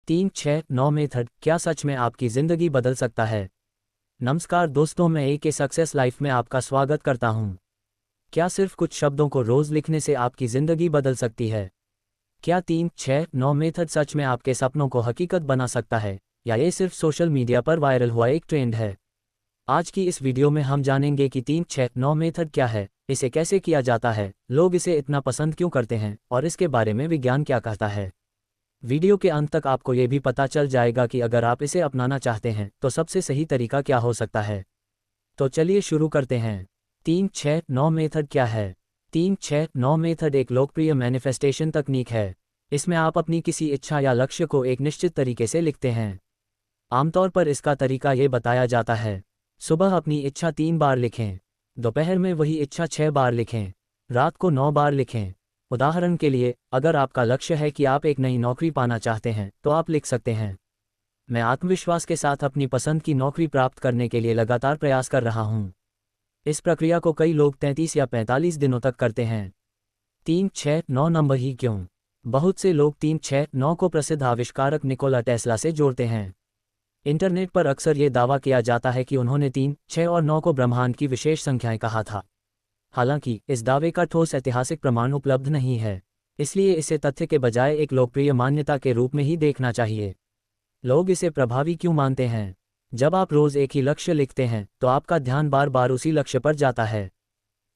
3-6-9 method क्या सच में आपकी ज़िंदगी बदल सकता है? नमस्कार दोस्तों, मैं के सक्सेस लाइफ में आपका स्वागत करता हूं। क्या सिर्फ कुछ शब्दों को रोज़ लिखने से आपकी ज़िंदगी बदल सकती है? क्या 3-6-9 मेथड सच में आपके सपनों को हकीकत बना सकता है, या ये सिर्फ सोशल मीडिया पर वायरल हुआ एक ट्रेंड है? आज की इस वीडियो में हम जानेंगे कि 3-6-9 मेथड क्या है, इसे कैसे किया जाता है, लोग इसे इतना पसंद क्यों करते हैं और इसके बारे में विज्ञान क्या कहता है। वीडियो के अंत तक आपको ये भी पता चल जाएगा कि अगर आप इसे अपनाना चाहते हैं तो सबसे सही तरीका क्या हो सकता है। तो चलिए शुरू करते हैं। 3-6-9 मेथड क्या है? 3-6-9 मेथड एक लोकप्रिय मैनिफेस्टेशन तकनीक है। इसमें आप अपनी किसी इच्छा या लक्ष्य को एक निश्चित तरीके से लिखते हैं। आमतौर पर इसका तरीका ये बताया जाता है: सुबह अपनी इच्छा 3 बार लिखें, दोपहर में वही इच्छा 6 बार लिखें, रात को 9 बार लिखें। उदाहरण के लिए, अगर आपका लक्ष्य है कि आप एक नई नौकरी पाना चाहते हैं तो आप लिख सकते हैं: मैं आत्मविश्वास के साथ अपनी पसंद की नौकरी प्राप्त करने के लिए लगातार प्रयास कर रहा हूं। इस प्रक्रिया को कई लोग 33 या 45 दिनों तक करते हैं। 3-6-9 नंबर ही क्यों? बहुत से लोग 3-6-9 को प्रसिद्ध आविष्कारक निकोला टेस्ला से जोड़ते हैं। इंटरनेट पर अक्सर ये दावा किया जाता है कि उन्होंने 3, 6 और 9 को ब्रह्मांड की विशेष संख्याएं कहा था। हालांकि इस दावे का ठोस ऐतिहासिक प्रमाण उपलब्ध नहीं है, इसलिए इसे तथ्य के बजाय एक लोकप्रिय मान्यता के रूप में ही देखना चाहिए। लोग इसे प्रभावी क्यों मानते हैं? जब आप रोज एक ही लक्ष्य लिखते हैं तो आपका ध्यान बार बार उसी लक्ष्य पर जाता है।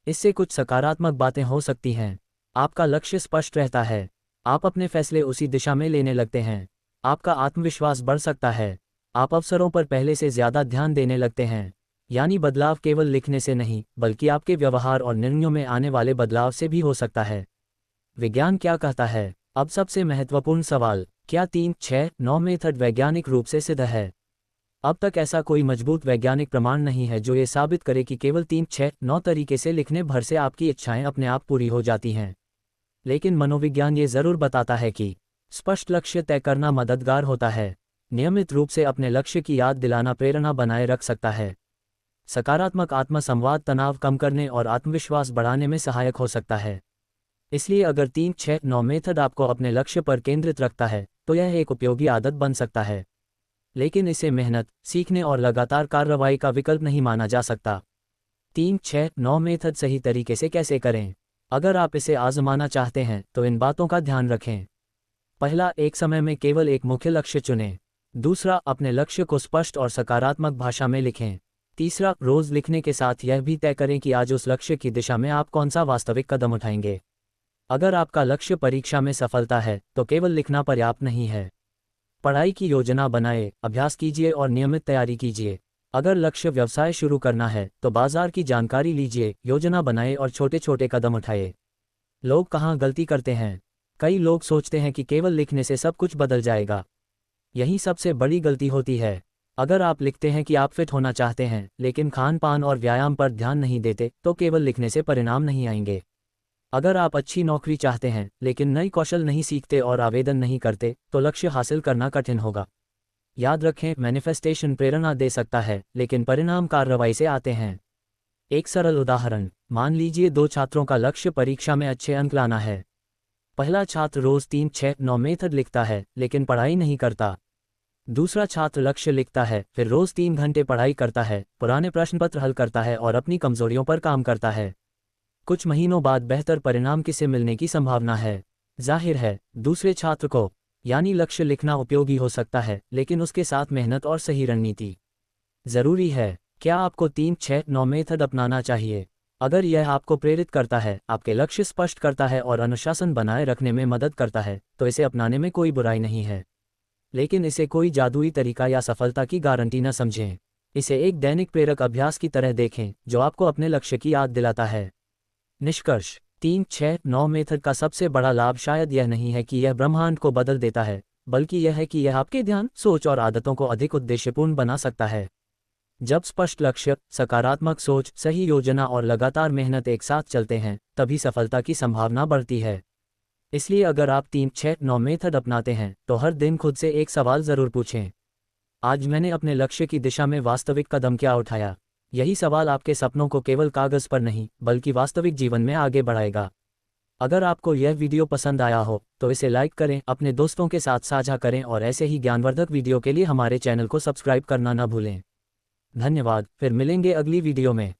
इससे कुछ सकारात्मक बातें हो सकती हैं। आपका लक्ष्य स्पष्ट रहता है, आप अपने फैसले उसी दिशा में लेने लगते हैं, आपका आत्मविश्वास बढ़ सकता है, आप अवसरों पर पहले से ज़्यादा ध्यान देने लगते हैं। यानी बदलाव केवल लिखने से नहीं, बल्कि आपके व्यवहार और निर्णयों में आने वाले बदलाव से भी हो सकता है। विज्ञान क्या कहता है? अब सबसे महत्वपूर्ण सवाल, क्या 3-6-9 मेथड वैज्ञानिक रूप से सिद्ध है? अब तक ऐसा कोई मजबूत वैज्ञानिक प्रमाण नहीं है जो ये साबित करे कि केवल 3-6-9 तरीके से लिखने भर से आपकी इच्छाएं अपने आप पूरी हो जाती हैं। लेकिन मनोविज्ञान ये ज़रूर बताता है कि स्पष्ट लक्ष्य तय करना मददगार होता है। नियमित रूप से अपने लक्ष्य की याद दिलाना प्रेरणा बनाए रख सकता है। सकारात्मक आत्म-संवाद तनाव कम करने और आत्मविश्वास बढ़ाने में सहायक हो सकता है। इसलिए अगर 3-6-9 मेथड आपको अपने लक्ष्य पर केंद्रित रखता है तो यह एक उपयोगी आदत बन सकता है। लेकिन इसे मेहनत, सीखने और लगातार कार्रवाई का विकल्प नहीं माना जा सकता। 3-6-9 मेथड सही तरीके से कैसे करें? अगर आप इसे आजमाना चाहते हैं तो इन बातों का ध्यान रखें। पहला, एक समय में केवल एक मुख्य लक्ष्य चुनें। दूसरा, अपने लक्ष्य को स्पष्ट और सकारात्मक भाषा में लिखें। तीसरा, रोज लिखने के साथ यह भी तय करें कि आज उस लक्ष्य की दिशा में आप कौन सा वास्तविक कदम उठाएंगे। अगर आपका लक्ष्य परीक्षा में सफलता है तो केवल लिखना पर्याप्त नहीं है। पढ़ाई की योजना बनाएं, अभ्यास कीजिए और नियमित तैयारी कीजिए। अगर लक्ष्य व्यवसाय शुरू करना है तो बाजार की जानकारी लीजिए, योजना बनाएं और छोटे छोटे कदम उठाएं। लोग कहाँ गलती करते हैं? कई लोग सोचते हैं कि केवल लिखने से सब कुछ बदल जाएगा। यही सबसे बड़ी गलती होती है। अगर आप लिखते हैं कि आप फिट होना चाहते हैं लेकिन खान पान और व्यायाम पर ध्यान नहीं देते तो केवल लिखने से परिणाम नहीं आएंगे। अगर आप अच्छी नौकरी चाहते हैं लेकिन नई कौशल नहीं सीखते और आवेदन नहीं करते तो लक्ष्य हासिल करना कठिन होगा। याद रखें, मैनिफेस्टेशन प्रेरणा दे सकता है लेकिन परिणाम कार्रवाई से आते हैं। एक सरल उदाहरण, मान लीजिए 2 छात्रों का लक्ष्य परीक्षा में अच्छे अंक लाना है। पहला छात्र रोज 3-6-9 मेथड लिखता है लेकिन पढ़ाई नहीं करता। दूसरा छात्र लक्ष्य लिखता है, फिर रोज 3 घंटे पढ़ाई करता है, पुराने प्रश्न पत्र हल करता है और अपनी कमजोरियों पर काम करता है। कुछ महीनों बाद बेहतर परिणाम किसे मिलने की संभावना है? जाहिर है, दूसरे छात्र को। यानी लक्ष्य लिखना उपयोगी हो सकता है लेकिन उसके साथ मेहनत और सही रणनीति जरूरी है। क्या आपको 3-6-9 मेथड अपनाना चाहिए? अगर यह आपको प्रेरित करता है, आपके लक्ष्य स्पष्ट करता है और अनुशासन बनाए रखने में मदद करता है तो इसे अपनाने में कोई बुराई नहीं है। लेकिन इसे कोई जादुई तरीका या सफलता की गारंटी न समझें। इसे एक दैनिक प्रेरक अभ्यास की तरह देखें जो आपको अपने लक्ष्य की याद दिलाता है। निष्कर्ष, 3-6-9 मेथड का सबसे बड़ा लाभ शायद यह नहीं है कि यह ब्रह्मांड को बदल देता है, बल्कि यह है कि यह आपके ध्यान, सोच और आदतों को अधिक उद्देश्यपूर्ण बना सकता है। जब स्पष्ट लक्ष्य, सकारात्मक सोच, सही योजना और लगातार मेहनत एक साथ चलते हैं तभी सफलता की संभावना बढ़ती है। इसलिए अगर आप 3-6-9 मेथड अपनाते हैं तो हर दिन खुद से एक सवाल ज़रूर पूछें: आज मैंने अपने लक्ष्य की दिशा में वास्तविक कदम क्या उठाया? यही सवाल आपके सपनों को केवल कागज़ पर नहीं बल्कि वास्तविक जीवन में आगे बढ़ाएगा। अगर आपको यह वीडियो पसंद आया हो तो इसे लाइक करें, अपने दोस्तों के साथ साझा करें और ऐसे ही ज्ञानवर्धक वीडियो के लिए हमारे चैनल को सब्सक्राइब करना न भूलें। धन्यवाद, फिर मिलेंगे अगली वीडियो में।